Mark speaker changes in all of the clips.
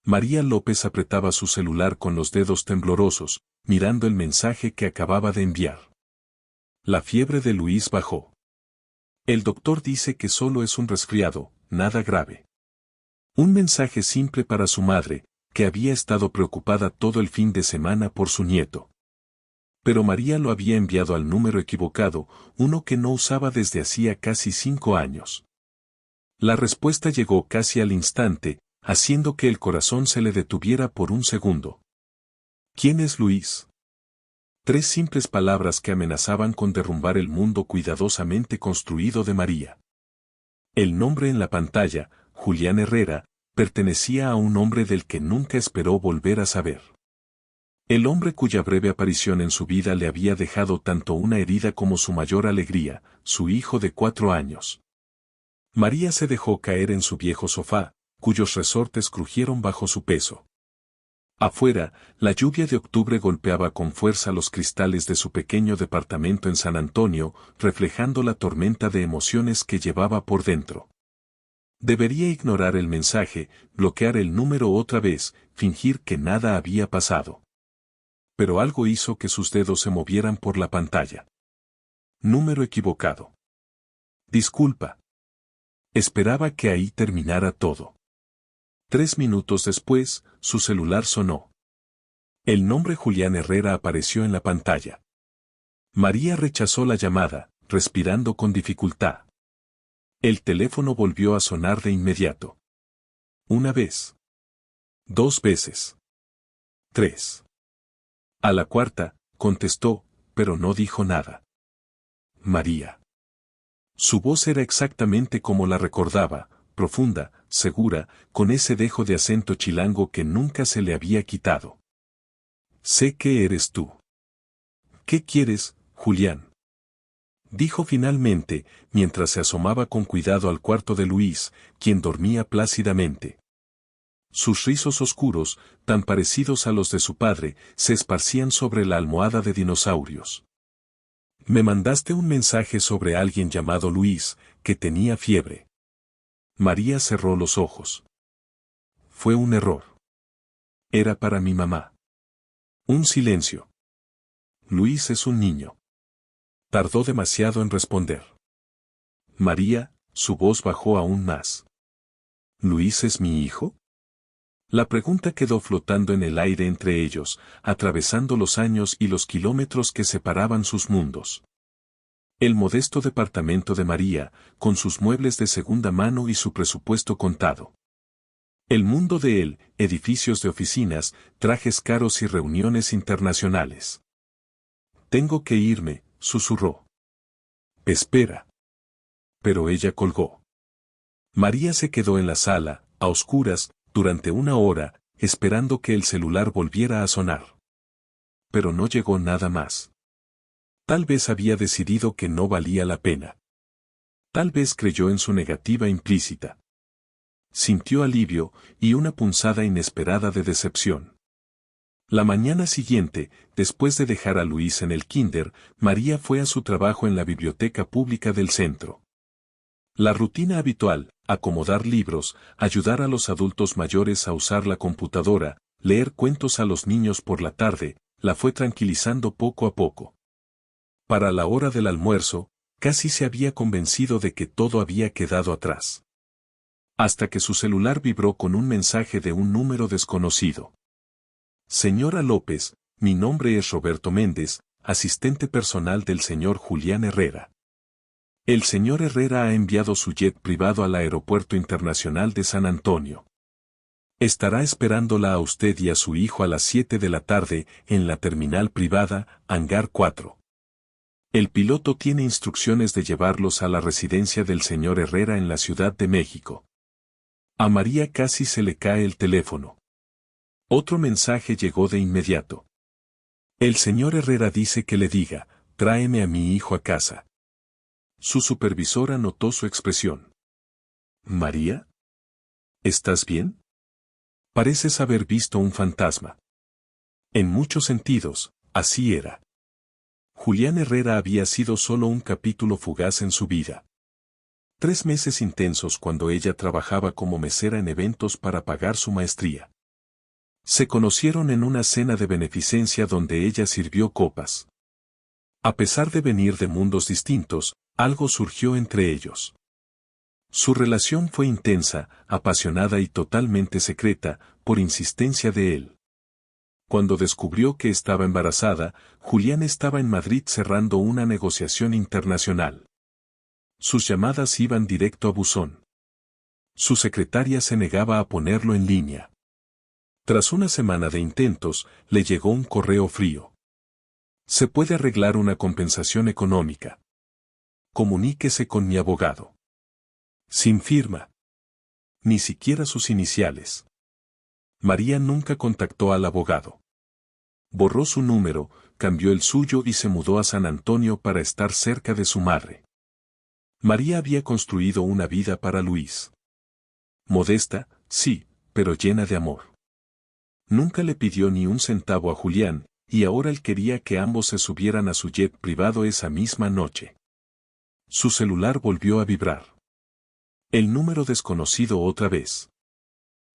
Speaker 1: María López apretaba su celular con los dedos temblorosos, mirando el mensaje que acababa de enviar. La fiebre de Luis bajó. El doctor dice que solo es un resfriado, nada grave. Un mensaje simple para su madre, que había estado preocupada todo el fin de semana por su nieto. Pero María lo había enviado al número equivocado, uno que no usaba desde hacía casi 5 años. La respuesta llegó casi al instante, haciendo que el corazón se le detuviera por un segundo. ¿Quién es Luis? 3 simples palabras que amenazaban con derrumbar el mundo cuidadosamente construido de María. El nombre en la pantalla, Julián Herrera, pertenecía a un hombre del que nunca esperó volver a saber. El hombre cuya breve aparición en su vida le había dejado tanto una herida como su mayor alegría, su hijo de 4 años. María se dejó caer en su viejo sofá, cuyos resortes crujieron bajo su peso. Afuera, la lluvia de octubre golpeaba con fuerza los cristales de su pequeño departamento en San Antonio, reflejando la tormenta de emociones que llevaba por dentro. Debería ignorar el mensaje, bloquear el número otra vez, fingir que nada había pasado. Pero algo hizo que sus dedos se movieran por la pantalla. Número equivocado. Disculpa. Esperaba que ahí terminara todo. 3 minutos después, su celular sonó. El nombre Julián Herrera apareció en la pantalla. María rechazó la llamada, respirando con dificultad. El teléfono volvió a sonar de inmediato. 1 vez. 2 veces. 3. A la 4ª, contestó, pero no dijo nada. María. Su voz era exactamente como la recordaba, profunda, segura, con ese dejo de acento chilango que nunca se le había quitado. Sé que eres tú. ¿Qué quieres, Julián? Dijo finalmente, mientras se asomaba con cuidado al cuarto de Luis, quien dormía plácidamente. Sus rizos oscuros, tan parecidos a los de su padre, se esparcían sobre la almohada de dinosaurios. Me mandaste un mensaje sobre alguien llamado Luis, que tenía fiebre. María cerró los ojos. Fue un error. Era para mi mamá. Un silencio. Luis es un niño. Tardó demasiado en responder. María, su voz bajó aún más. ¿Luis es mi hijo? La pregunta quedó flotando en el aire entre ellos, atravesando los años y los kilómetros que separaban sus mundos. El modesto departamento de María, con sus muebles de segunda mano y su presupuesto contado. El mundo de él, edificios de oficinas, trajes caros y reuniones internacionales. Tengo que irme, susurró. Espera. Pero ella colgó. María se quedó en la sala, a oscuras, durante 1 hora, esperando que el celular volviera a sonar. Pero no llegó nada más. Tal vez había decidido que no valía la pena. Tal vez creyó en su negativa implícita. Sintió alivio y una punzada inesperada de decepción. La mañana siguiente, después de dejar a Luis en el kinder, María fue a su trabajo en la biblioteca pública del centro. La rutina habitual, acomodar libros, ayudar a los adultos mayores a usar la computadora, leer cuentos a los niños por la tarde, la fue tranquilizando poco a poco. Para la hora del almuerzo, casi se había convencido de que todo había quedado atrás. Hasta que su celular vibró con un mensaje de un número desconocido. Señora López, mi nombre es Roberto Méndez, asistente personal del señor Julián Herrera. El señor Herrera ha enviado su jet privado al Aeropuerto Internacional de San Antonio. Estará esperándola a usted y a su hijo a las 7 de la tarde en la terminal privada, Hangar 4. El piloto tiene instrucciones de llevarlos a la residencia del señor Herrera en la Ciudad de México. A María casi se le cae el teléfono. Otro mensaje llegó de inmediato. El señor Herrera dice que le diga, tráeme a mi hijo a casa. Su supervisora notó su expresión. ¿María? ¿Estás bien? Pareces haber visto un fantasma. En muchos sentidos, así era. Julián Herrera había sido solo un capítulo fugaz en su vida. 3 meses intensos cuando ella trabajaba como mesera en eventos para pagar su maestría. Se conocieron en una cena de beneficencia donde ella sirvió copas. A pesar de venir de mundos distintos, algo surgió entre ellos. Su relación fue intensa, apasionada y totalmente secreta, por insistencia de él. Cuando descubrió que estaba embarazada, Julián estaba en Madrid cerrando una negociación internacional. Sus llamadas iban directo a buzón. Su secretaria se negaba a ponerlo en línea. Tras una semana de intentos, le llegó un correo frío. Se puede arreglar una compensación económica. Comuníquese con mi abogado. Sin firma. Ni siquiera sus iniciales. María nunca contactó al abogado. Borró su número, cambió el suyo y se mudó a San Antonio para estar cerca de su madre. María había construido una vida para Luis. Modesta, sí, pero llena de amor. Nunca le pidió ni un centavo a Julián, y ahora él quería que ambos se subieran a su jet privado esa misma noche. Su celular volvió a vibrar. El número desconocido otra vez.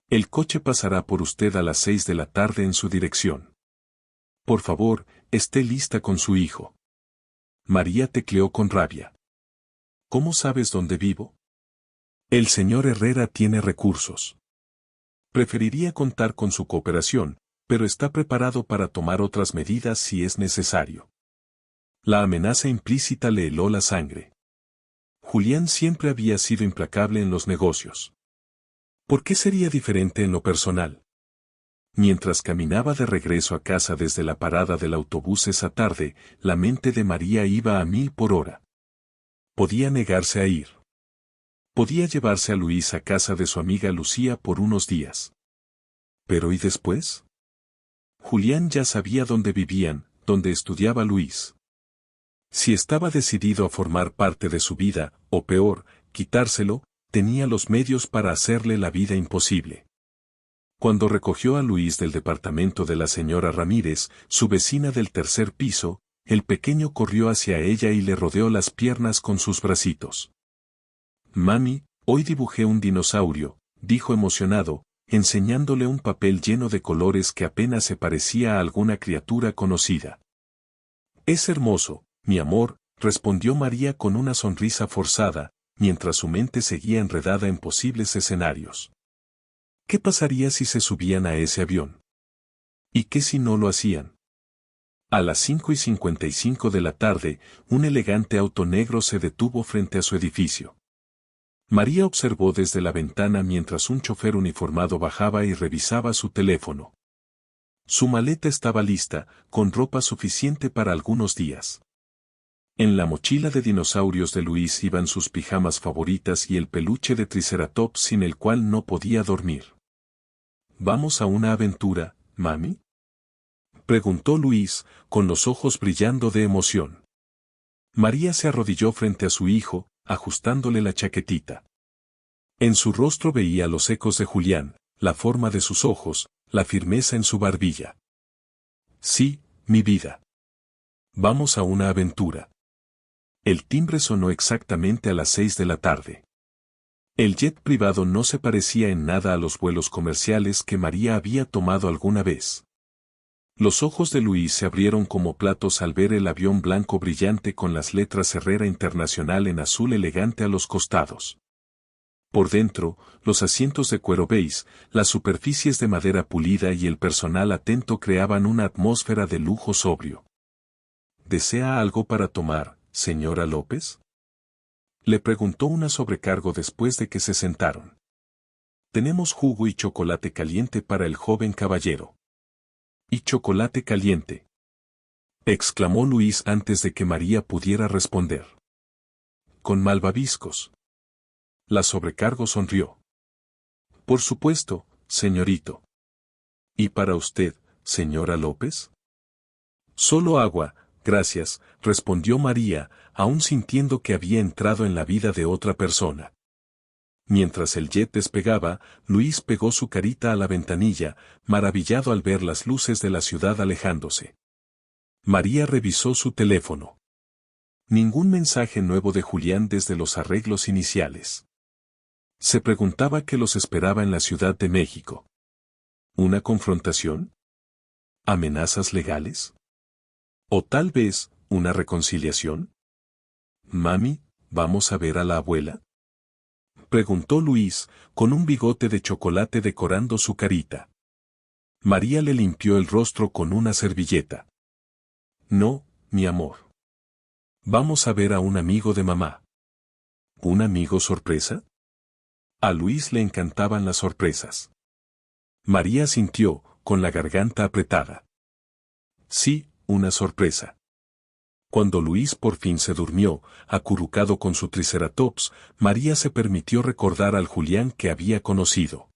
Speaker 1: El coche pasará por usted a las 6 de la tarde en su dirección. Por favor, esté lista con su hijo. María tecleó con rabia. ¿Cómo sabes dónde vivo? El señor Herrera tiene recursos. Preferiría contar con su cooperación, pero está preparado para tomar otras medidas si es necesario. La amenaza implícita le heló la sangre. Julián siempre había sido implacable en los negocios. ¿Por qué sería diferente en lo personal? Mientras caminaba de regreso a casa desde la parada del autobús esa tarde, la mente de María iba a 1000 por hora. Podía negarse a ir. Podía llevarse a Luis a casa de su amiga Lucía por unos días. ¿Pero y después? Julián ya sabía dónde vivían, dónde estudiaba Luis. Si estaba decidido a formar parte de su vida, o peor, quitárselo, tenía los medios para hacerle la vida imposible. Cuando recogió a Luis del departamento de la señora Ramírez, su vecina del tercer piso, el pequeño corrió hacia ella y le rodeó las piernas con sus bracitos. Mami, hoy dibujé un dinosaurio, dijo emocionado, enseñándole un papel lleno de colores que apenas se parecía a alguna criatura conocida. Es hermoso, mi amor, respondió María con una sonrisa forzada, mientras su mente seguía enredada en posibles escenarios. ¿Qué pasaría si se subían a ese avión? ¿Y qué si no lo hacían? A las 5:55 de la tarde, un elegante auto negro se detuvo frente a su edificio. María observó desde la ventana mientras un chofer uniformado bajaba y revisaba su teléfono. Su maleta estaba lista, con ropa suficiente para algunos días. En la mochila de dinosaurios de Luis iban sus pijamas favoritas y el peluche de Triceratops sin el cual no podía dormir. ¿Vamos a una aventura, mami? Preguntó Luis, con los ojos brillando de emoción. María se arrodilló frente a su hijo, ajustándole la chaquetita. En su rostro veía los ecos de Julián, la forma de sus ojos, la firmeza en su barbilla. Sí, mi vida. Vamos a una aventura. El timbre sonó exactamente a las 6 de la tarde. El jet privado no se parecía en nada a los vuelos comerciales que María había tomado alguna vez. Los ojos de Luis se abrieron como platos al ver el avión blanco brillante con las letras Herrera Internacional en azul elegante a los costados. Por dentro, los asientos de cuero beige, las superficies de madera pulida y el personal atento creaban una atmósfera de lujo sobrio. ¿Desea algo para tomar, señora López? Le preguntó una sobrecargo después de que se sentaron. Tenemos jugo y chocolate caliente para el joven caballero. ¿Y chocolate caliente?, exclamó Luis antes de que María pudiera responder. Con malvaviscos. La sobrecargo sonrió. Por supuesto, señorito. ¿Y para usted, señora López? Solo agua, gracias, respondió María, aún sintiendo que había entrado en la vida de otra persona. Mientras el jet despegaba, Luis pegó su carita a la ventanilla, maravillado al ver las luces de la ciudad alejándose. María revisó su teléfono. Ningún mensaje nuevo de Julián desde los arreglos iniciales. Se preguntaba qué los esperaba en la Ciudad de México. ¿Una confrontación? ¿Amenazas legales? ¿O tal vez, una reconciliación? Mami, ¿vamos a ver a la abuela? Preguntó Luis, con un bigote de chocolate decorando su carita. María le limpió el rostro con una servilleta. No, mi amor. Vamos a ver a un amigo de mamá. ¿Un amigo sorpresa? A Luis le encantaban las sorpresas. María sintió, con la garganta apretada. Sí, una sorpresa. Cuando Luis por fin se durmió, acurrucado con su triceratops, María se permitió recordar al Julián que había conocido.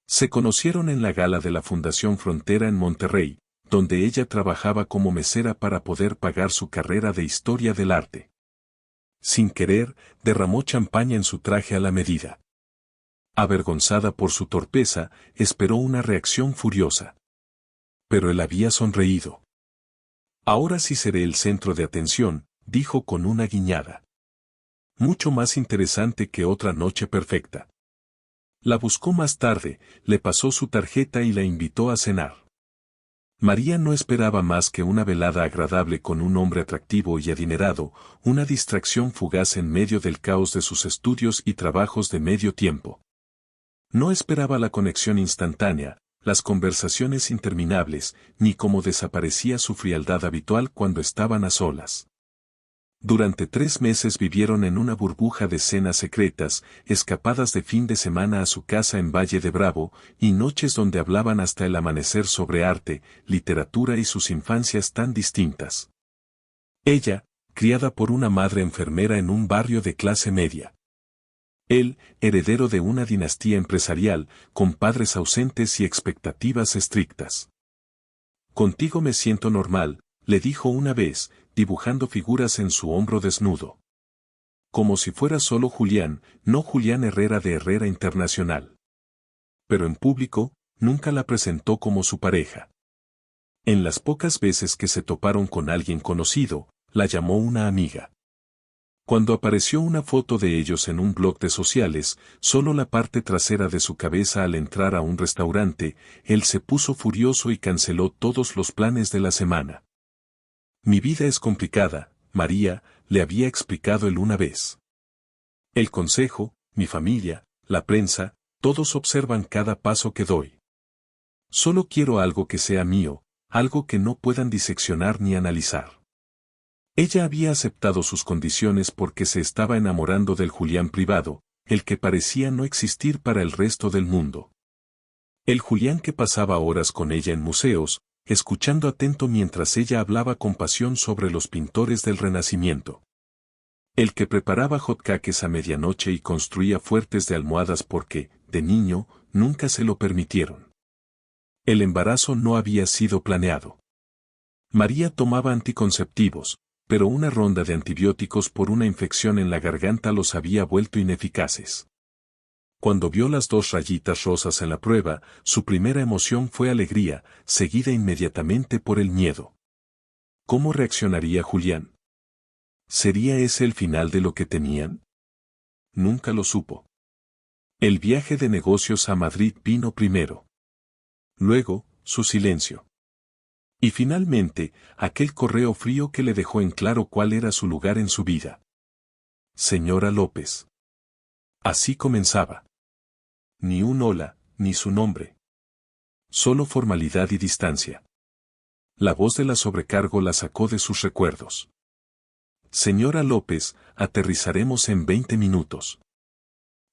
Speaker 1: Se conocieron en la gala de la Fundación Frontera en Monterrey, donde ella trabajaba como mesera para poder pagar su carrera de historia del arte. Sin querer, derramó champaña en su traje a la medida. Avergonzada por su torpeza, esperó una reacción furiosa. Pero él había sonreído. Ahora sí seré el centro de atención, dijo con una guiñada. Mucho más interesante que otra noche perfecta. La buscó más tarde, le pasó su tarjeta y la invitó a cenar. María no esperaba más que una velada agradable con un hombre atractivo y adinerado, una distracción fugaz en medio del caos de sus estudios y trabajos de medio tiempo. No esperaba la conexión instantánea, las conversaciones interminables, ni cómo desaparecía su frialdad habitual cuando estaban a solas. Durante 3 meses vivieron en una burbuja de cenas secretas, escapadas de fin de semana a su casa en Valle de Bravo, y noches donde hablaban hasta el amanecer sobre arte, literatura y sus infancias tan distintas. Ella, criada por una madre enfermera en un barrio de clase media. Él, heredero de una dinastía empresarial, con padres ausentes y expectativas estrictas. Contigo me siento normal, le dijo una vez, dibujando figuras en su hombro desnudo. Como si fuera solo Julián, no Julián Herrera de Herrera Internacional. Pero en público, nunca la presentó como su pareja. En las pocas veces que se toparon con alguien conocido, la llamó una amiga. Cuando apareció una foto de ellos en un blog de sociales, solo la parte trasera de su cabeza al entrar a un restaurante, él se puso furioso y canceló todos los planes de la semana. Mi vida es complicada, María, le había explicado él una vez. El consejo, mi familia, la prensa, todos observan cada paso que doy. Solo quiero algo que sea mío, algo que no puedan diseccionar ni analizar. Ella había aceptado sus condiciones porque se estaba enamorando del Julián privado, el que parecía no existir para el resto del mundo. El Julián que pasaba horas con ella en museos, escuchando atento mientras ella hablaba con pasión sobre los pintores del Renacimiento. El que preparaba hotcakes a medianoche y construía fuertes de almohadas porque, de niño, nunca se lo permitieron. El embarazo no había sido planeado. María tomaba anticonceptivos, pero una ronda de antibióticos por una infección en la garganta los había vuelto ineficaces. Cuando vio las 2 rayitas rosas en la prueba, su primera emoción fue alegría, seguida inmediatamente por el miedo. ¿Cómo reaccionaría Julián? ¿Sería ese el final de lo que tenían? Nunca lo supo. El viaje de negocios a Madrid vino primero. Luego, su silencio. Y finalmente, aquel correo frío que le dejó en claro cuál era su lugar en su vida. Señora López. Así comenzaba. Ni un hola, ni su nombre. Solo formalidad y distancia. La voz de la sobrecargo la sacó de sus recuerdos. Señora López, aterrizaremos en 20 minutos.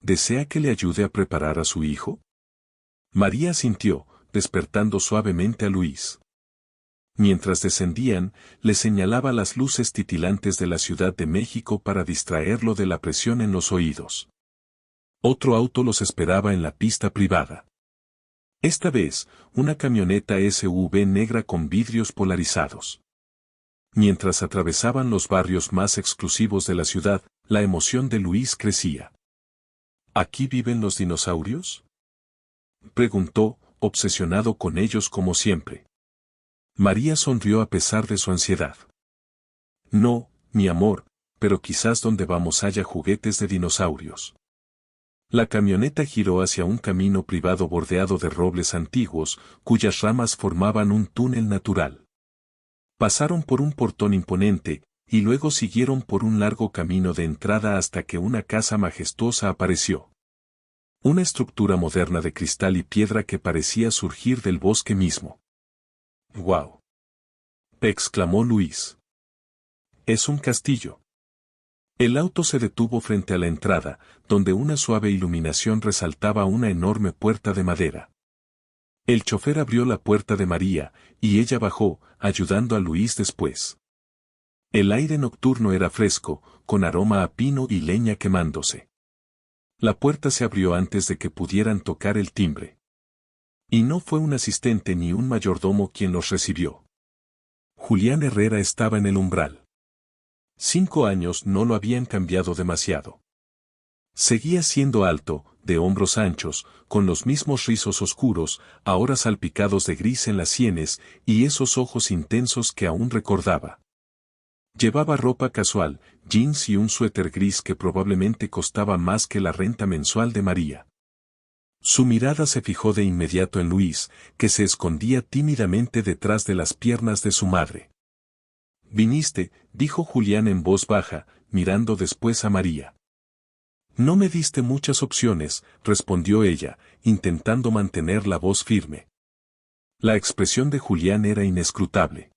Speaker 1: ¿Desea que le ayude a preparar a su hijo? María asintió, despertando suavemente a Luis. Mientras descendían, le señalaba las luces titilantes de la Ciudad de México para distraerlo de la presión en los oídos. Otro auto los esperaba en la pista privada. Esta vez, una camioneta SUV negra con vidrios polarizados. Mientras atravesaban los barrios más exclusivos de la ciudad, la emoción de Luis crecía. ¿Aquí viven los dinosaurios?, preguntó, obsesionado con ellos como siempre. María sonrió a pesar de su ansiedad. No, mi amor, pero quizás donde vamos haya juguetes de dinosaurios. La camioneta giró hacia un camino privado bordeado de robles antiguos, cuyas ramas formaban un túnel natural. Pasaron por un portón imponente, y luego siguieron por un largo camino de entrada hasta que una casa majestuosa apareció. Una estructura moderna de cristal y piedra que parecía surgir del bosque mismo. ¡Guau! Exclamó Luis. Es un castillo. El auto se detuvo frente a la entrada, donde una suave iluminación resaltaba una enorme puerta de madera. El chofer abrió la puerta de María, y ella bajó, ayudando a Luis después. El aire nocturno era fresco, con aroma a pino y leña quemándose. La puerta se abrió antes de que pudieran tocar el timbre. Y no fue un asistente ni un mayordomo quien los recibió. Julián Herrera estaba en el umbral. 5 años no lo habían cambiado demasiado. Seguía siendo alto, de hombros anchos, con los mismos rizos oscuros, ahora salpicados de gris en las sienes, y esos ojos intensos que aún recordaba. Llevaba ropa casual, jeans y un suéter gris que probablemente costaba más que la renta mensual de María. Su mirada se fijó de inmediato en Luis, que se escondía tímidamente detrás de las piernas de su madre. «Viniste», dijo Julián en voz baja, mirando después a María. «No me diste muchas opciones», respondió ella, intentando mantener la voz firme. La expresión de Julián era inescrutable.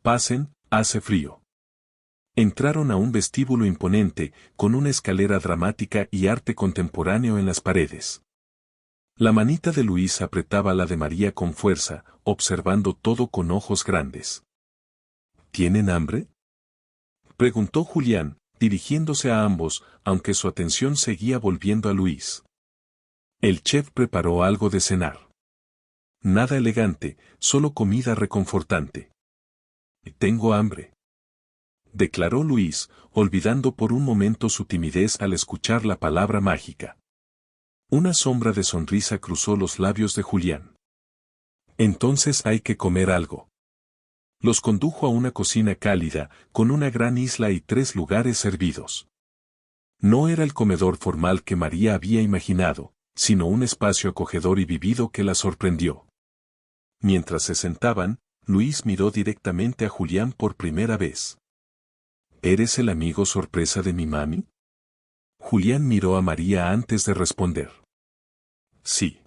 Speaker 1: «Pasen, hace frío». Entraron a un vestíbulo imponente, con una escalera dramática y arte contemporáneo en las paredes. La manita de Luis apretaba la de María con fuerza, observando todo con ojos grandes. «¿Tienen hambre?», preguntó Julián, dirigiéndose a ambos, aunque su atención seguía volviendo a Luis. El chef preparó algo de cenar. Nada elegante, solo comida reconfortante. «Tengo hambre», declaró Luis, olvidando por un momento su timidez al escuchar la palabra mágica. Una sombra de sonrisa cruzó los labios de Julián. «Entonces hay que comer algo». Los condujo a una cocina cálida, con una gran isla y 3 lugares servidos. No era el comedor formal que María había imaginado, sino un espacio acogedor y vivido que la sorprendió. Mientras se sentaban, Luis miró directamente a Julián por primera vez. ¿Eres el amigo sorpresa de mi mami?, Julián miró a María antes de responder. «Sí.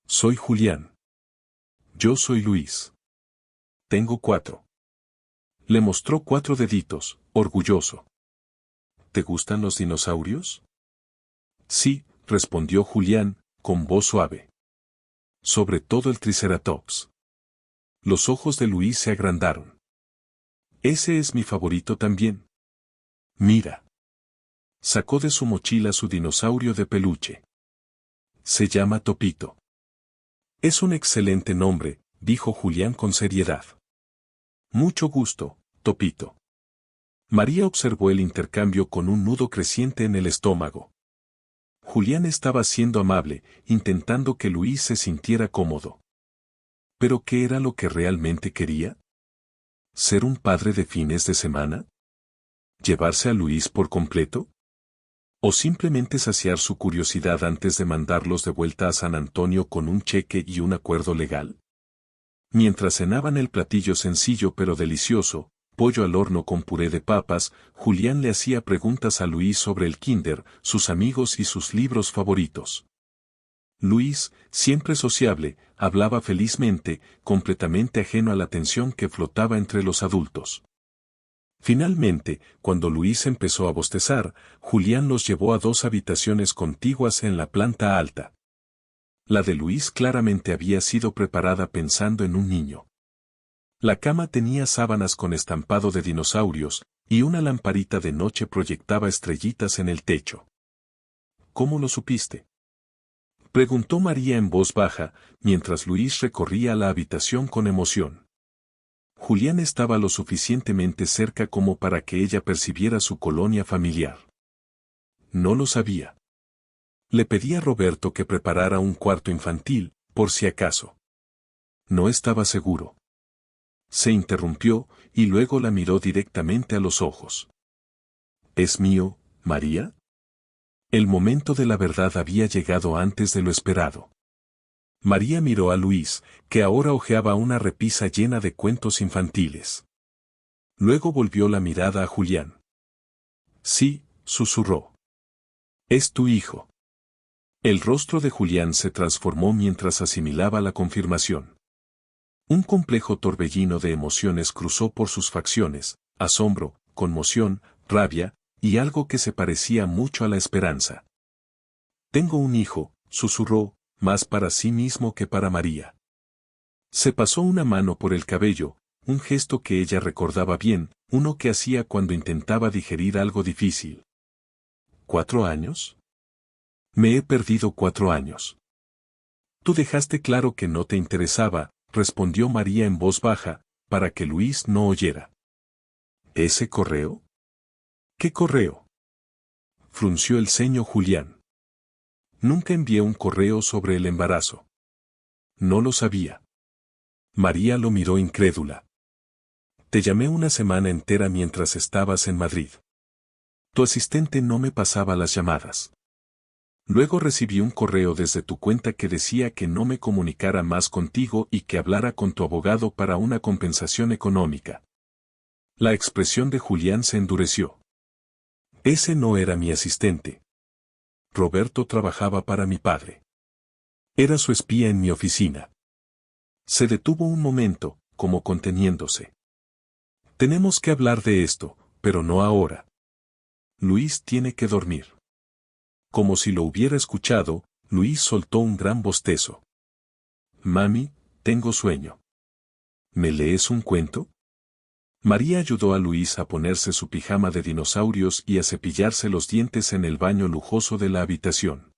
Speaker 1: Soy Julián. Yo soy Luis. Tengo 4». Le mostró 4 deditos, orgulloso. «¿Te gustan los dinosaurios?». «Sí», respondió Julián, con voz suave. «Sobre todo el Triceratops». Los ojos de Luis se agrandaron. «Ese es mi favorito también. Mira». Sacó de su mochila su dinosaurio de peluche. «Se llama Topito». «Es un excelente nombre», dijo Julián con seriedad. «Mucho gusto, Topito». María observó el intercambio con un nudo creciente en el estómago. Julián estaba siendo amable, intentando que Luis se sintiera cómodo. ¿Pero qué era lo que realmente quería? ¿Ser un padre de fines de semana? ¿Llevarse a Luis por completo? ¿O simplemente saciar su curiosidad antes de mandarlos de vuelta a San Antonio con un cheque y un acuerdo legal? Mientras cenaban el platillo sencillo pero delicioso, pollo al horno con puré de papas, Julián le hacía preguntas a Luis sobre el kinder, sus amigos y sus libros favoritos. Luis, siempre sociable, hablaba felizmente, completamente ajeno a la tensión que flotaba entre los adultos. Finalmente, cuando Luis empezó a bostezar, Julián los llevó a 2 habitaciones contiguas en la planta alta. La de Luis claramente había sido preparada pensando en un niño. La cama tenía sábanas con estampado de dinosaurios, y una lamparita de noche proyectaba estrellitas en el techo. «¿Cómo lo supiste?», preguntó María en voz baja, mientras Luis recorría la habitación con emoción. Julián estaba lo suficientemente cerca como para que ella percibiera su colonia familiar. No lo sabía. Le pedí a Roberto que preparara un cuarto infantil, por si acaso. No estaba seguro. Se interrumpió, y luego la miró directamente a los ojos. «¿Es mío, María?». El momento de la verdad había llegado antes de lo esperado. María miró a Luis, que ahora hojeaba una repisa llena de cuentos infantiles. Luego volvió la mirada a Julián. Sí, susurró. Es tu hijo. El rostro de Julián se transformó mientras asimilaba la confirmación. Un complejo torbellino de emociones cruzó por sus facciones, asombro, conmoción, rabia, y algo que se parecía mucho a la esperanza. Tengo un hijo, susurró, más para sí mismo que para María. Se pasó una mano por el cabello, un gesto que ella recordaba bien, uno que hacía cuando intentaba digerir algo difícil. ¿4 años? Me he perdido 4 años. Tú dejaste claro que no te interesaba, respondió María en voz baja, para que Luis no oyera. ¿Ese correo? ¿Qué correo? Frunció el ceño Julián. Nunca envié un correo sobre el embarazo. No lo sabía. María lo miró incrédula. Te llamé una semana entera mientras estabas en Madrid. Tu asistente no me pasaba las llamadas. Luego recibí un correo desde tu cuenta que decía que no me comunicara más contigo y que hablara con tu abogado para una compensación económica. La expresión de Julián se endureció. Ese no era mi asistente. Roberto trabajaba para mi padre. Era su espía en mi oficina. Se detuvo un momento, como conteniéndose. Tenemos que hablar de esto, pero no ahora. Luis tiene que dormir. Como si lo hubiera escuchado, Luis soltó un gran bostezo. Mami, tengo sueño. ¿Me lees un cuento? María ayudó a Luis a ponerse su pijama de dinosaurios y a cepillarse los dientes en el baño lujoso de la habitación.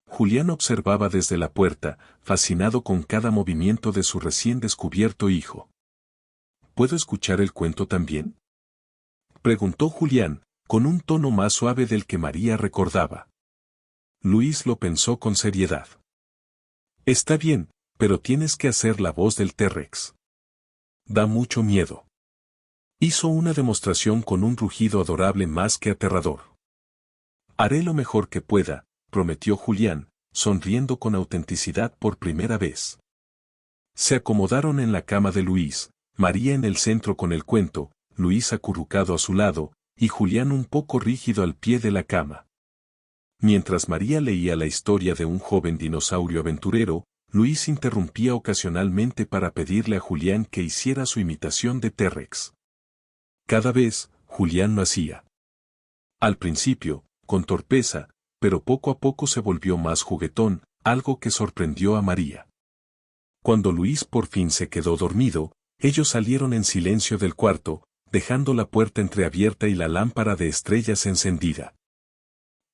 Speaker 1: Julián observaba desde la puerta, fascinado con cada movimiento de su recién descubierto hijo. ¿Puedo escuchar el cuento también? Preguntó Julián, con un tono más suave del que María recordaba. Luis lo pensó con seriedad. Está bien, pero tienes que hacer la voz del T-Rex. Da mucho miedo. Hizo una demostración con un rugido adorable más que aterrador. Haré lo mejor que pueda, prometió Julián, sonriendo con autenticidad por primera vez. Se acomodaron en la cama de Luis, María en el centro con el cuento, Luis acurrucado a su lado, y Julián un poco rígido al pie de la cama. Mientras María leía la historia de un joven dinosaurio aventurero, Luis interrumpía ocasionalmente para pedirle a Julián que hiciera su imitación de T-Rex. Cada vez, Julián lo hacía. Al principio, con torpeza, pero poco a poco se volvió más juguetón, algo que sorprendió a María. Cuando Luis por fin se quedó dormido, ellos salieron en silencio del cuarto, dejando la puerta entreabierta y la lámpara de estrellas encendida.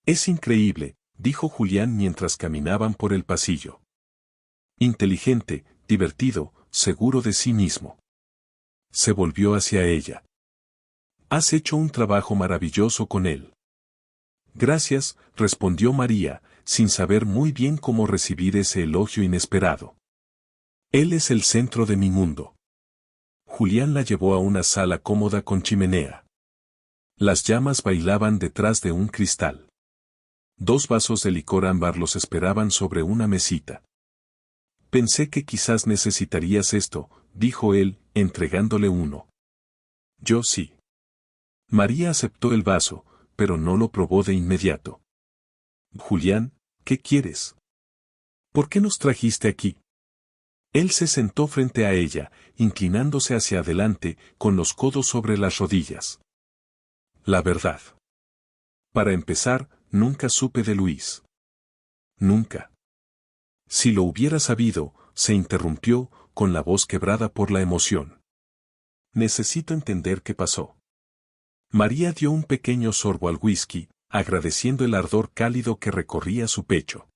Speaker 1: Es increíble, dijo Julián mientras caminaban por el pasillo. Inteligente, divertido, seguro de sí mismo. Se volvió hacia ella. Has hecho un trabajo maravilloso con él. Gracias, respondió María, sin saber muy bien cómo recibir ese elogio inesperado. Él es el centro de mi mundo. Julián la llevó a una sala cómoda con chimenea. Las llamas bailaban detrás de un cristal. 2 vasos de licor ámbar los esperaban sobre una mesita. Pensé que quizás necesitarías esto, dijo él, entregándole uno. Yo sí. María aceptó el vaso, pero no lo probó de inmediato. Julián, ¿qué quieres? ¿Por qué nos trajiste aquí? Él se sentó frente a ella, inclinándose hacia adelante, con los codos sobre las rodillas. La verdad. Para empezar, nunca supe de Luis. Nunca. Si lo hubiera sabido, se interrumpió, con la voz quebrada por la emoción. Necesito entender qué pasó. María dio un pequeño sorbo al whisky, agradeciendo el ardor cálido que recorría su pecho.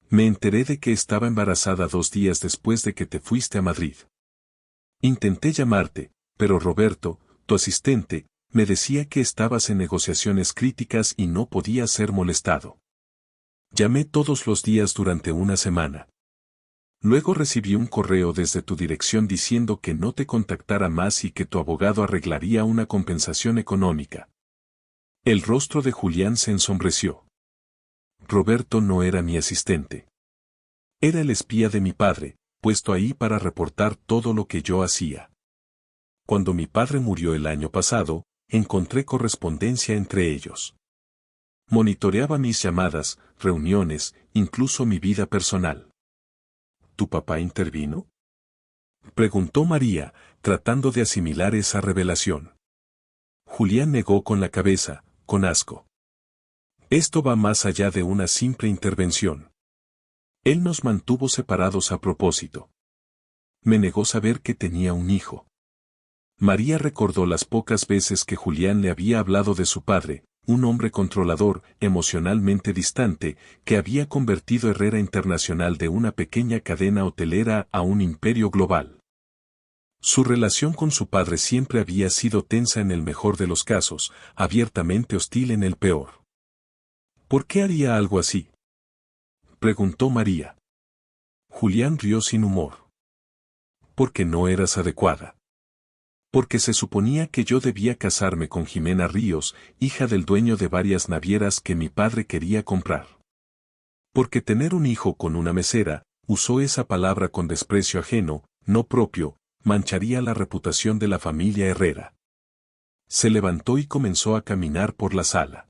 Speaker 1: Me enteré de que estaba embarazada 2 días después de que te fuiste a Madrid. Intenté llamarte, pero Roberto, tu asistente, me decía que estabas en negociaciones críticas y no podía ser molestado. Llamé todos los días durante una semana. Luego recibí un correo desde tu dirección diciendo que no te contactara más y que tu abogado arreglaría una compensación económica. El rostro de Julián se ensombreció. Roberto no era mi asistente. Era el espía de mi padre, puesto ahí para reportar todo lo que yo hacía. Cuando mi padre murió el año pasado, encontré correspondencia entre ellos. Monitoreaba mis llamadas, reuniones, incluso mi vida personal. ¿Tu papá intervino?, preguntó María, tratando de asimilar esa revelación. Julián negó con la cabeza, con asco. Esto va más allá de una simple intervención. Él nos mantuvo separados a propósito. Me negó saber que tenía un hijo. María recordó las pocas veces que Julián le había hablado de su padre, un hombre controlador, emocionalmente distante, que había convertido Herrera Internacional de una pequeña cadena hotelera a un imperio global. Su relación con su padre siempre había sido tensa en el mejor de los casos, abiertamente hostil en el peor. ¿Por qué haría algo así?, preguntó María. Julián rió sin humor. Porque no eras adecuada. Porque se suponía que yo debía casarme con Jimena Ríos, hija del dueño de varias navieras que mi padre quería comprar. Porque tener un hijo con una mesera, usó esa palabra con desprecio ajeno, no propio, mancharía la reputación de la familia Herrera. Se levantó y comenzó a caminar por la sala.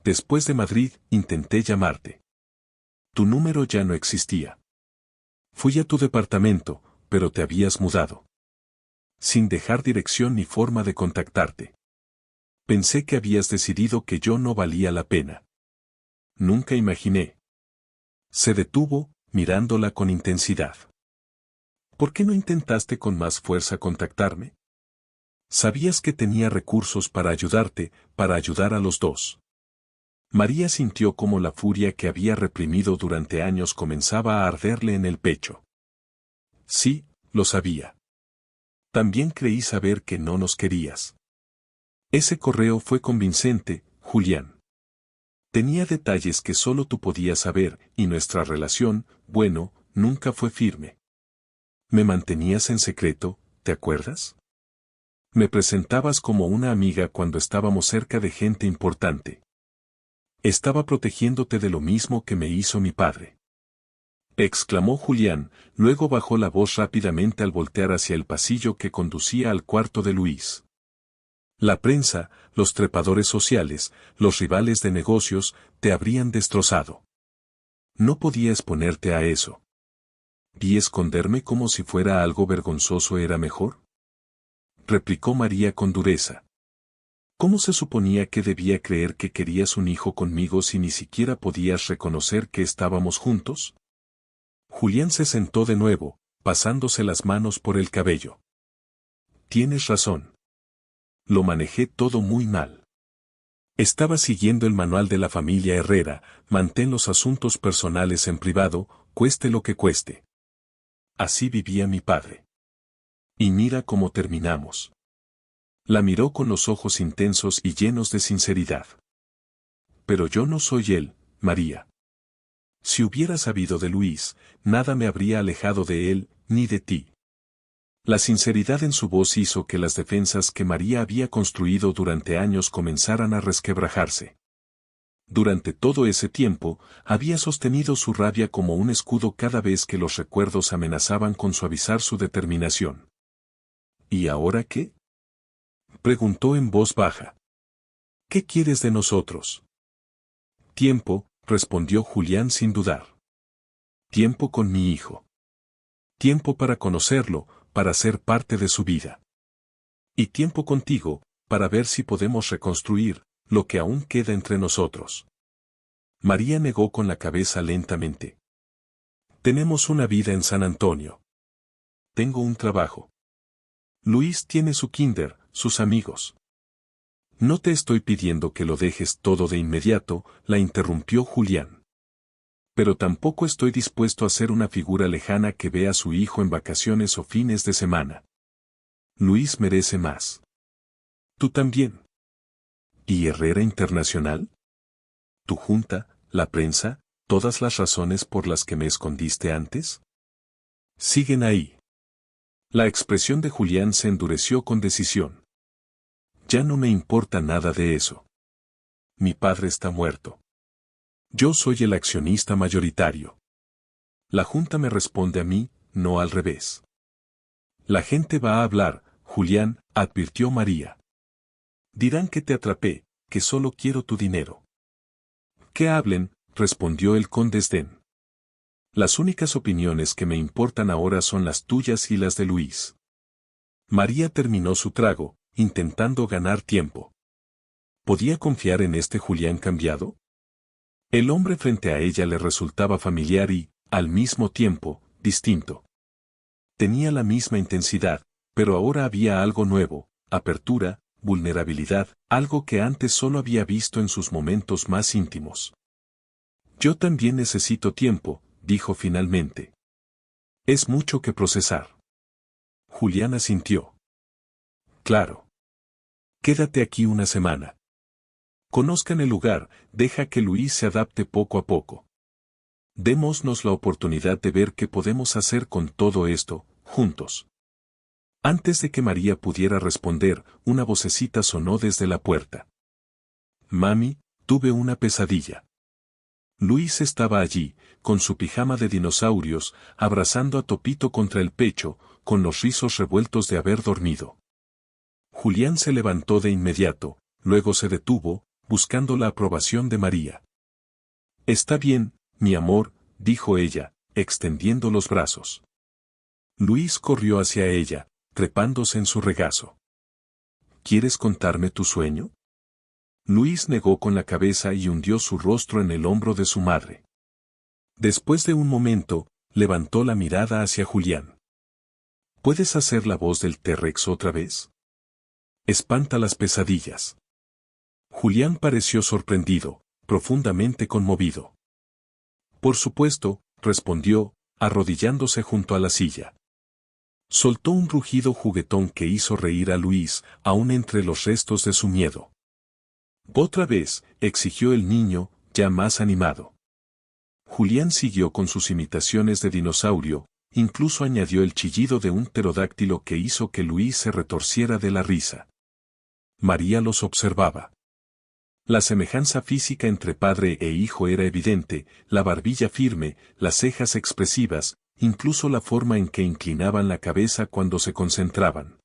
Speaker 1: Después de Madrid, intenté llamarte. Tu número ya no existía. Fui a tu departamento, pero te habías mudado. Sin dejar dirección ni forma de contactarte. Pensé que habías decidido que yo no valía la pena. Nunca imaginé. Se detuvo, mirándola con intensidad. ¿Por qué no intentaste con más fuerza contactarme? Sabías que tenía recursos para ayudarte, para ayudar a los dos. María sintió como la furia que había reprimido durante años comenzaba a arderle en el pecho. Sí, lo sabía. También creí saber que no nos querías. Ese correo fue convincente, Julián. Tenía detalles que solo tú podías saber, y nuestra relación, bueno, nunca fue firme. Me mantenías en secreto, ¿te acuerdas? Me presentabas como una amiga cuando estábamos cerca de gente importante. Estaba protegiéndote de lo mismo que me hizo mi padre. Exclamó Julián, luego bajó la voz rápidamente al voltear hacia el pasillo que conducía al cuarto de Luis. La prensa, los trepadores sociales, los rivales de negocios, te habrían destrozado. No podía exponerte a eso. ¿Y esconderme como si fuera algo vergonzoso era mejor?, replicó María con dureza. ¿Cómo se suponía que debía creer que querías un hijo conmigo si ni siquiera podías reconocer que estábamos juntos? Julián se sentó de nuevo, pasándose las manos por el cabello. Tienes razón. Lo manejé todo muy mal. Estaba siguiendo el manual de la familia Herrera, mantén los asuntos personales en privado, cueste lo que cueste. Así vivía mi padre. Y mira cómo terminamos. La miró con los ojos intensos y llenos de sinceridad. Pero yo no soy él, María. Si hubiera sabido de Luis, nada me habría alejado de él, ni de ti. La sinceridad en su voz hizo que las defensas que María había construido durante años comenzaran a resquebrajarse. Durante todo ese tiempo, había sostenido su rabia como un escudo cada vez que los recuerdos amenazaban con suavizar su determinación. ¿Y ahora qué?, preguntó en voz baja. ¿Qué quieres de nosotros? Tiempo, respondió Julián sin dudar. Tiempo con mi hijo. Tiempo para conocerlo, para ser parte de su vida. Y tiempo contigo, para ver si podemos reconstruir lo que aún queda entre nosotros. María negó con la cabeza lentamente. Tenemos una vida en San Antonio. Tengo un trabajo. Luis tiene su kinder, sus amigos. No te estoy pidiendo que lo dejes todo de inmediato, la interrumpió Julián. Pero tampoco estoy dispuesto a ser una figura lejana que vea a su hijo en vacaciones o fines de semana. Luis merece más. Tú también. ¿Y Herrera Internacional? ¿Tu junta, la prensa, todas las razones por las que me escondiste antes? Siguen ahí. La expresión de Julián se endureció con decisión. Ya no me importa nada de eso. Mi padre está muerto. Yo soy el accionista mayoritario. La junta me responde a mí, no al revés. La gente va a hablar, Julián, advirtió María. Dirán que te atrapé, que solo quiero tu dinero. Que hablen, respondió él con desdén. Las únicas opiniones que me importan ahora son las tuyas y las de Luis. María terminó su trago, intentando ganar tiempo. ¿Podía confiar en este Julián cambiado? El hombre frente a ella le resultaba familiar y, al mismo tiempo, distinto. Tenía la misma intensidad, pero ahora había algo nuevo, apertura, vulnerabilidad, algo que antes solo había visto en sus momentos más íntimos. Yo también necesito tiempo, dijo finalmente. Es mucho que procesar. Julián asintió. Claro. Quédate aquí una semana. Conozcan el lugar, deja que Luis se adapte poco a poco. Démonos la oportunidad de ver qué podemos hacer con todo esto, juntos. Antes de que María pudiera responder, una vocecita sonó desde la puerta. Mami, tuve una pesadilla. Luis estaba allí, con su pijama de dinosaurios, abrazando a Topito contra el pecho, con los rizos revueltos de haber dormido. Julián se levantó de inmediato, luego se detuvo, buscando la aprobación de María. Está bien, mi amor, dijo ella, extendiendo los brazos. Luis corrió hacia ella, trepándose en su regazo. ¿Quieres contarme tu sueño? Luis negó con la cabeza y hundió su rostro en el hombro de su madre. Después de un momento, levantó la mirada hacia Julián. ¿Puedes hacer la voz del T-Rex otra vez? Espanta las pesadillas. Julián pareció sorprendido, profundamente conmovido. Por supuesto, respondió, arrodillándose junto a la silla. Soltó un rugido juguetón que hizo reír a Luis, aún entre los restos de su miedo. Otra vez, exigió el niño, ya más animado. Julián siguió con sus imitaciones de dinosaurio, incluso añadió el chillido de un pterodáctilo que hizo que Luis se retorciera de la risa. María los observaba. La semejanza física entre padre e hijo era evidente, la barbilla firme, las cejas expresivas, incluso la forma en que inclinaban la cabeza cuando se concentraban.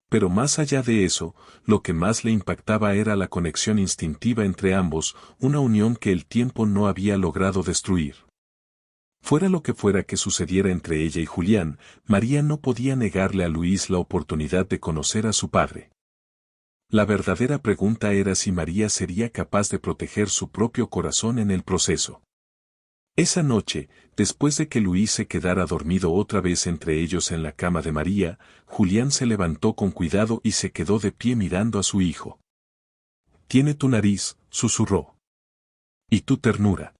Speaker 1: Pero más allá de eso, lo que más le impactaba era la conexión instintiva entre ambos, una unión que el tiempo no había logrado destruir. Fuera lo que fuera que sucediera entre ella y Julián, María no podía negarle a Luis la oportunidad de conocer a su padre. La verdadera pregunta era si María sería capaz de proteger su propio corazón en el proceso. Esa noche, después de que Luis se quedara dormido otra vez entre ellos en la cama de María, Julián se levantó con cuidado y se quedó de pie mirando a su hijo. «Tiene tu nariz», susurró. «Y tu ternura».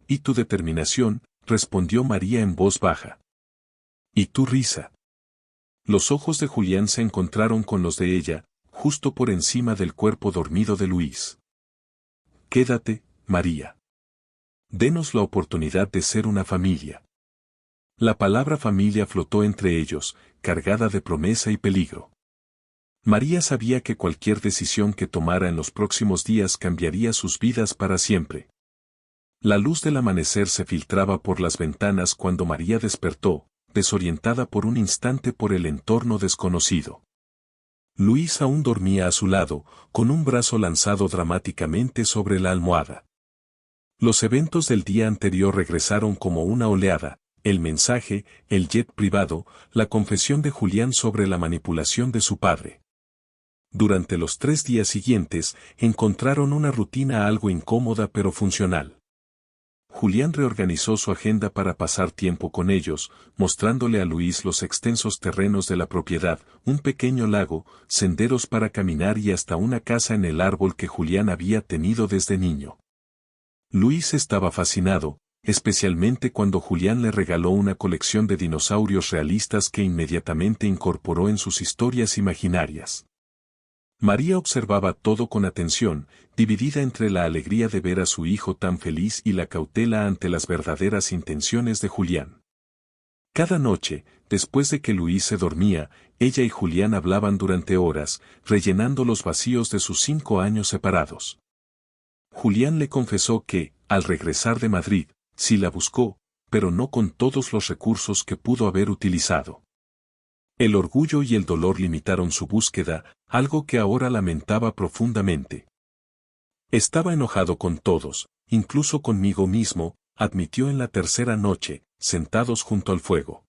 Speaker 1: «Y tu determinación», respondió María en voz baja. «Y tu risa». Los ojos de Julián se encontraron con los de ella, justo por encima del cuerpo dormido de Luis. «Quédate, María. Denos la oportunidad de ser una familia». La palabra familia flotó entre ellos, cargada de promesa y peligro. María sabía que cualquier decisión que tomara en los próximos días cambiaría sus vidas para siempre. La luz del amanecer se filtraba por las ventanas cuando María despertó, desorientada por un instante por el entorno desconocido. Luis aún dormía a su lado, con un brazo lanzado dramáticamente sobre la almohada. Los eventos del día anterior regresaron como una oleada, el mensaje, el jet privado, la confesión de Julián sobre la manipulación de su padre. Durante los 3 días siguientes, encontraron una rutina algo incómoda pero funcional. Julián reorganizó su agenda para pasar tiempo con ellos, mostrándole a Luis los extensos terrenos de la propiedad, un pequeño lago, senderos para caminar y hasta una casa en el árbol que Julián había tenido desde niño. Luis estaba fascinado, especialmente cuando Julián le regaló una colección de dinosaurios realistas que inmediatamente incorporó en sus historias imaginarias. María observaba todo con atención, dividida entre la alegría de ver a su hijo tan feliz y la cautela ante las verdaderas intenciones de Julián. Cada noche, después de que Luis se dormía, ella y Julián hablaban durante horas, rellenando los vacíos de sus 5 años separados. Julián le confesó que, al regresar de Madrid, sí la buscó, pero no con todos los recursos que pudo haber utilizado. El orgullo y el dolor limitaron su búsqueda, algo que ahora lamentaba profundamente. Estaba enojado con todos, incluso conmigo mismo, admitió en la tercera noche, sentados junto al fuego.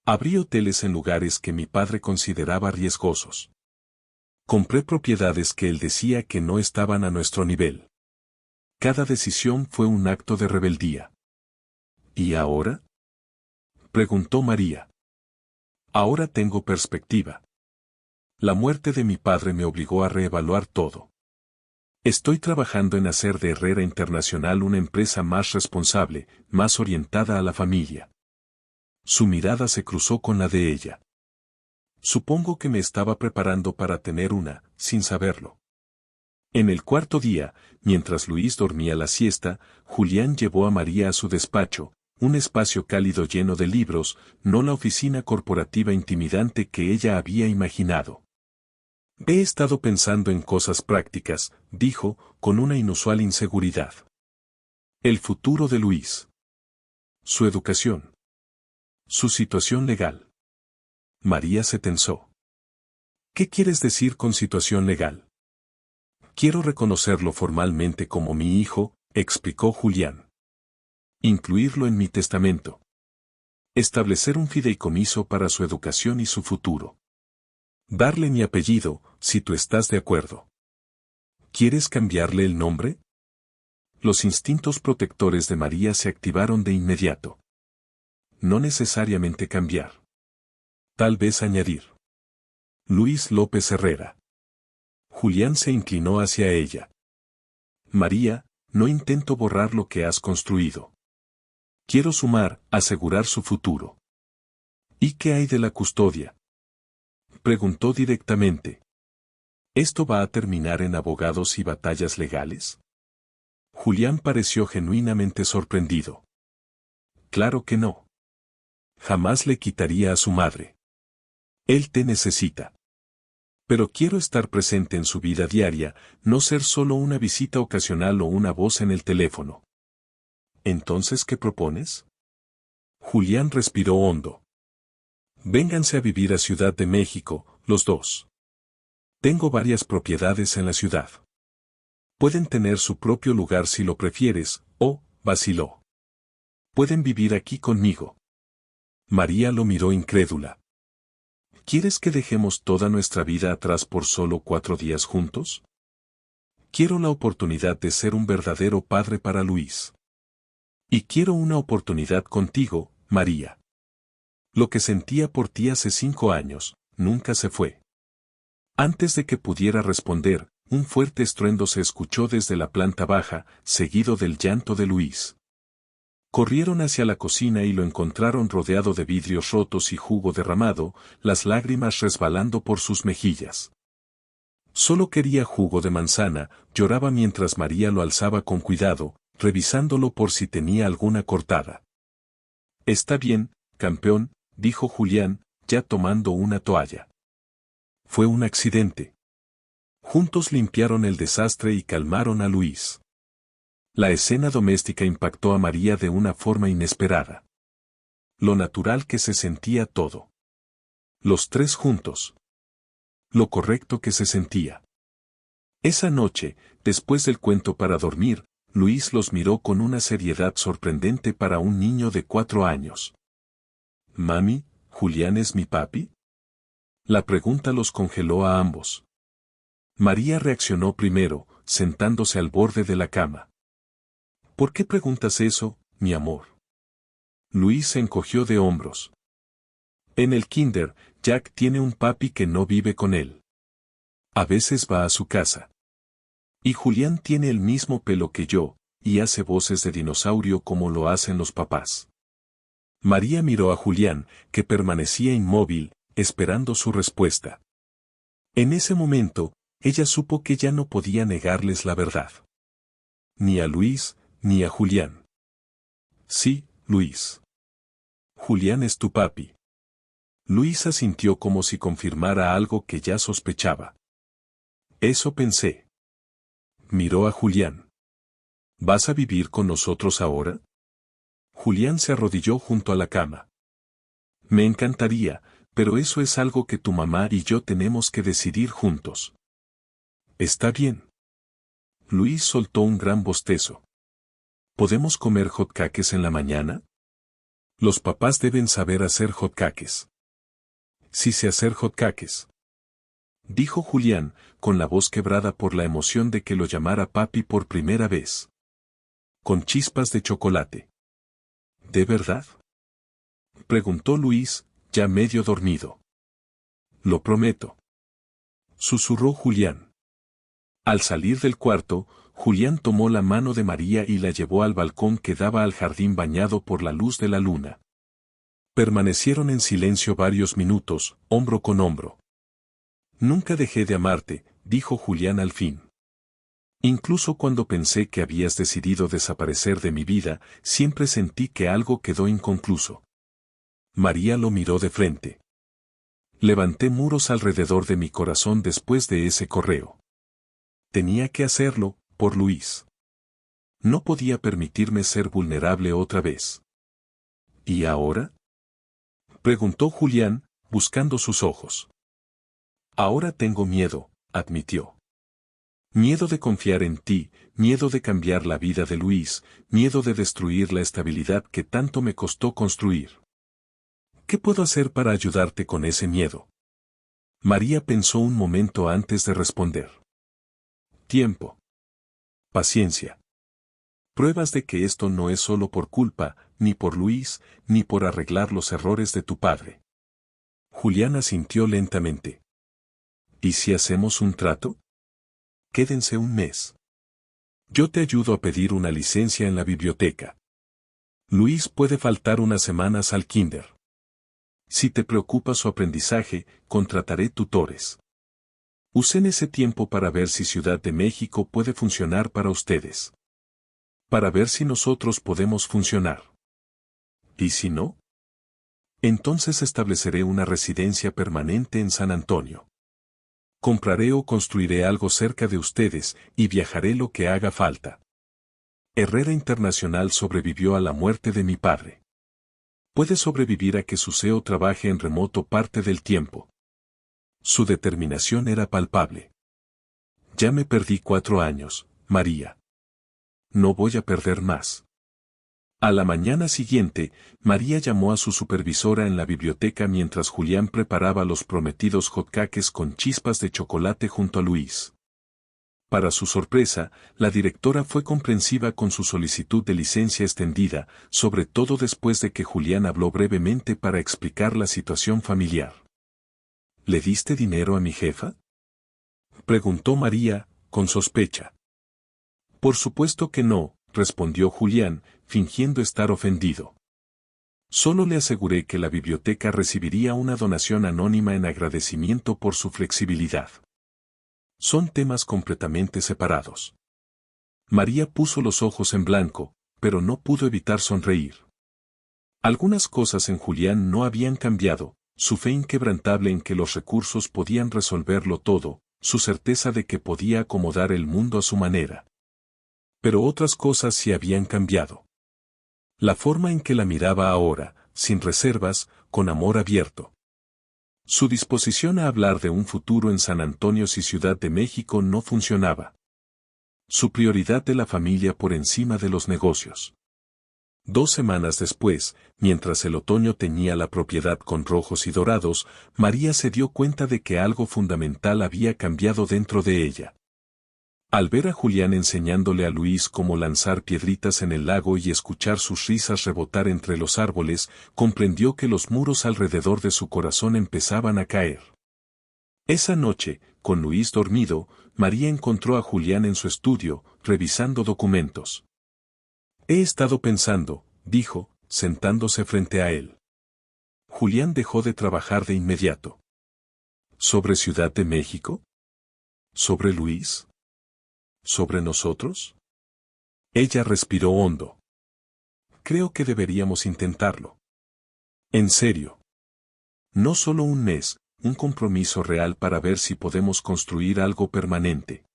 Speaker 1: Abrí hoteles en lugares que mi padre consideraba riesgosos. Compré propiedades que él decía que no estaban a nuestro nivel. Cada decisión fue un acto de rebeldía. ¿Y ahora?, preguntó María. Ahora tengo perspectiva. La muerte de mi padre me obligó a reevaluar todo. Estoy trabajando en hacer de Herrera Internacional una empresa más responsable, más orientada a la familia. Su mirada se cruzó con la de ella. Supongo que me estaba preparando para tener una, sin saberlo. En el cuarto día, mientras Luis dormía la siesta, Julián llevó a María a su despacho, un espacio cálido lleno de libros, no la oficina corporativa intimidante que ella había imaginado. He estado pensando en cosas prácticas, dijo, con una inusual inseguridad. El futuro de Luis. Su educación. Su situación legal. María se tensó. ¿Qué quieres decir con situación legal? Quiero reconocerlo formalmente como mi hijo, explicó Julián. Incluirlo en mi testamento. Establecer un fideicomiso para su educación y su futuro. Darle mi apellido, si tú estás de acuerdo. ¿Quieres cambiarle el nombre? Los instintos protectores de María se activaron de inmediato. No necesariamente cambiar. Tal vez añadir. Luis López Herrera. Julián se inclinó hacia ella. María, no intento borrar lo que has construido. Quiero sumar, asegurar su futuro. ¿Y qué hay de la custodia?, preguntó directamente. ¿Esto va a terminar en abogados y batallas legales? Julián pareció genuinamente sorprendido. Claro que no. Jamás le quitaría a su madre. Él te necesita. Pero quiero estar presente en su vida diaria, no ser solo una visita ocasional o una voz en el teléfono. ¿Entonces qué propones? Julián respiró hondo. Vénganse a vivir a Ciudad de México, los dos. Tengo varias propiedades en la ciudad. Pueden tener su propio lugar si lo prefieres, vaciló. Pueden vivir aquí conmigo. María lo miró incrédula. ¿Quieres que dejemos toda nuestra vida atrás por solo 4 días juntos? Quiero la oportunidad de ser un verdadero padre para Luis. Y quiero una oportunidad contigo, María. Lo que sentía por ti hace 5 años, nunca se fue. Antes de que pudiera responder, un fuerte estruendo se escuchó desde la planta baja, seguido del llanto de Luis. Corrieron hacia la cocina y lo encontraron rodeado de vidrios rotos y jugo derramado, las lágrimas resbalando por sus mejillas. Solo quería jugo de manzana, lloraba mientras María lo alzaba con cuidado, revisándolo por si tenía alguna cortada. Está bien, campeón, dijo Julián, ya tomando una toalla. Fue un accidente. Juntos limpiaron el desastre y calmaron a Luis. La escena doméstica impactó a María de una forma inesperada. Lo natural que se sentía todo. Los tres juntos. Lo correcto que se sentía. Esa noche, después del cuento para dormir, Luis los miró con una seriedad sorprendente para un niño de 4 años. «Mami, ¿Julián es mi papi?». La pregunta los congeló a ambos. María reaccionó primero, sentándose al borde de la cama. «¿Por qué preguntas eso, mi amor?». Luis se encogió de hombros. En el kinder, Jack tiene un papi que no vive con él. A veces va a su casa. Y Julián tiene el mismo pelo que yo, y hace voces de dinosaurio como lo hacen los papás. María miró a Julián, que permanecía inmóvil, esperando su respuesta. En ese momento, ella supo que ya no podía negarles la verdad. Ni a Luis, ni a Julián. Sí, Luis. Julián es tu papi. Luis asintió como si confirmara algo que ya sospechaba. Eso pensé. Miró a Julián. ¿Vas a vivir con nosotros ahora? Julián se arrodilló junto a la cama. Me encantaría, pero eso es algo que tu mamá y yo tenemos que decidir juntos. Está bien. Luis soltó un gran bostezo. ¿Podemos comer hotcakes en la mañana? Los papás deben saber hacer hotcakes. Sí sé hacer hotcakes, dijo Julián, con la voz quebrada por la emoción de que lo llamara papi por primera vez. Con chispas de chocolate. ¿De verdad? Preguntó Luis, ya medio dormido. Lo prometo. Susurró Julián. Al salir del cuarto, Julián tomó la mano de María y la llevó al balcón que daba al jardín bañado por la luz de la luna. Permanecieron en silencio varios minutos, hombro con hombro. Nunca dejé de amarte, dijo Julián al fin. Incluso cuando pensé que habías decidido desaparecer de mi vida, siempre sentí que algo quedó inconcluso. María lo miró de frente. Levanté muros alrededor de mi corazón después de ese correo. Tenía que hacerlo, por Luis. No podía permitirme ser vulnerable otra vez. ¿Y ahora? Preguntó Julián, buscando sus ojos. Ahora tengo miedo, admitió. Miedo de confiar en ti, miedo de cambiar la vida de Luis, miedo de destruir la estabilidad que tanto me costó construir. ¿Qué puedo hacer para ayudarte con ese miedo? María pensó un momento antes de responder. Tiempo. Paciencia. Pruebas de que esto no es solo por culpa, ni por Luis, ni por arreglar los errores de tu padre. Julián asintió lentamente. ¿Y si hacemos un trato? Quédense un mes. Yo te ayudo a pedir una licencia en la biblioteca. Luis puede faltar unas semanas al kinder. Si te preocupa su aprendizaje, contrataré tutores. Usen ese tiempo para ver si Ciudad de México puede funcionar para ustedes. Para ver si nosotros podemos funcionar. ¿Y si no? Entonces estableceré una residencia permanente en San Antonio. Compraré o construiré algo cerca de ustedes y viajaré lo que haga falta. Herrera Internacional sobrevivió a la muerte de mi padre. Puede sobrevivir a que su CEO trabaje en remoto parte del tiempo. Su determinación era palpable. Ya me perdí 4 años, María. No voy a perder más. A la mañana siguiente, María llamó a su supervisora en la biblioteca mientras Julián preparaba los prometidos hotcakes con chispas de chocolate junto a Luis. Para su sorpresa, la directora fue comprensiva con su solicitud de licencia extendida, sobre todo después de que Julián habló brevemente para explicar la situación familiar. ¿Le diste dinero a mi jefa? Preguntó María, con sospecha. Por supuesto que no, respondió Julián, fingiendo estar ofendido. Solo le aseguré que la biblioteca recibiría una donación anónima en agradecimiento por su flexibilidad. Son temas completamente separados. María puso los ojos en blanco, pero no pudo evitar sonreír. Algunas cosas en Julián no habían cambiado, su fe inquebrantable en que los recursos podían resolverlo todo, su certeza de que podía acomodar el mundo a su manera. Pero otras cosas sí habían cambiado. La forma en que la miraba ahora, sin reservas, con amor abierto. Su disposición a hablar de un futuro en San Antonio y Ciudad de México no funcionaba. Su prioridad de la familia por encima de los negocios. 2 semanas después, mientras el otoño teñía la propiedad con rojos y dorados, María se dio cuenta de que algo fundamental había cambiado dentro de ella. Al ver a Julián enseñándole a Luis cómo lanzar piedritas en el lago y escuchar sus risas rebotar entre los árboles, comprendió que los muros alrededor de su corazón empezaban a caer. Esa noche, con Luis dormido, María encontró a Julián en su estudio, revisando documentos. He estado pensando, dijo, sentándose frente a él. Julián dejó de trabajar de inmediato. ¿Sobre Ciudad de México? ¿Sobre Luis? ¿Sobre nosotros? Ella respiró hondo. Creo que deberíamos intentarlo. En serio. No solo un mes, un compromiso real para ver si podemos construir algo permanente.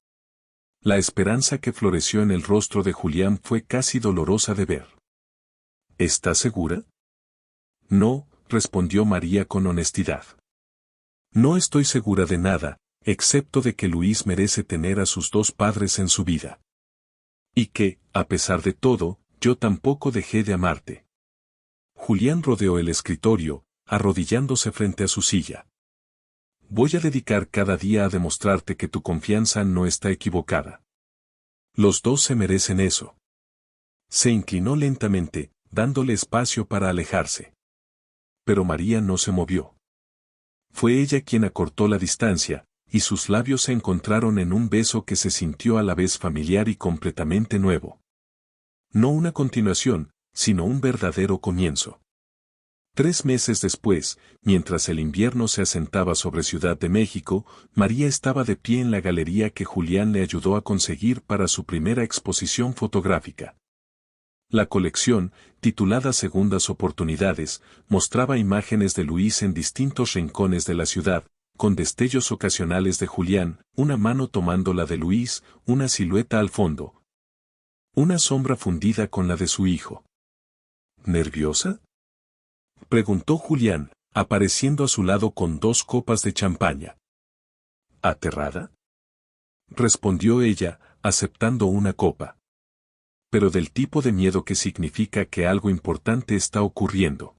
Speaker 1: La esperanza que floreció en el rostro de Julián fue casi dolorosa de ver. ¿Estás segura? No, respondió María con honestidad. No estoy segura de nada, excepto de que Luis merece tener a sus dos padres en su vida. Y que, a pesar de todo, yo tampoco dejé de amarte. Julián rodeó el escritorio, arrodillándose frente a su silla. Voy a dedicar cada día a demostrarte que tu confianza no está equivocada. Los dos se merecen eso. Se inclinó lentamente, dándole espacio para alejarse. Pero María no se movió. Fue ella quien acortó la distancia, y sus labios se encontraron en un beso que se sintió a la vez familiar y completamente nuevo. No una continuación, sino un verdadero comienzo. 3 meses después, mientras el invierno se asentaba sobre Ciudad de México, María estaba de pie en la galería que Julián le ayudó a conseguir para su primera exposición fotográfica. La colección, titulada Segundas Oportunidades, mostraba imágenes de Luis en distintos rincones de la ciudad, con destellos ocasionales de Julián, una mano tomando la de Luis, una silueta al fondo. Una sombra fundida con la de su hijo. ¿Nerviosa?, preguntó Julián, apareciendo a su lado con 2 copas de champaña. ¿Aterrada?, respondió ella, aceptando una copa. Pero del tipo de miedo que significa que algo importante está ocurriendo.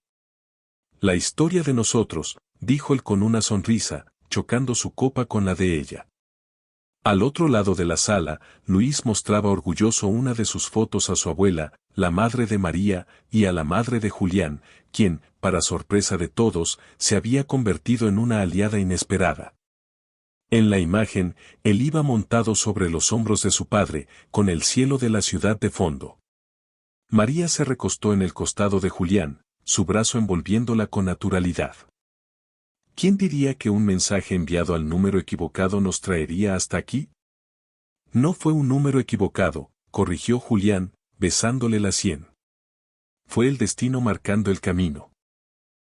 Speaker 1: La historia de nosotros, dijo él con una sonrisa, chocando su copa con la de ella. Al otro lado de la sala, Luis mostraba orgulloso una de sus fotos a su abuela, la madre de María, y a la madre de Julián, quien, para sorpresa de todos, se había convertido en una aliada inesperada. En la imagen, él iba montado sobre los hombros de su padre, con el cielo de la ciudad de fondo. María se recostó en el costado de Julián, su brazo envolviéndola con naturalidad. ¿Quién diría que un mensaje enviado al número equivocado nos traería hasta aquí? No fue un número equivocado, corrigió Julián, besándole la sien. Fue el destino marcando el camino.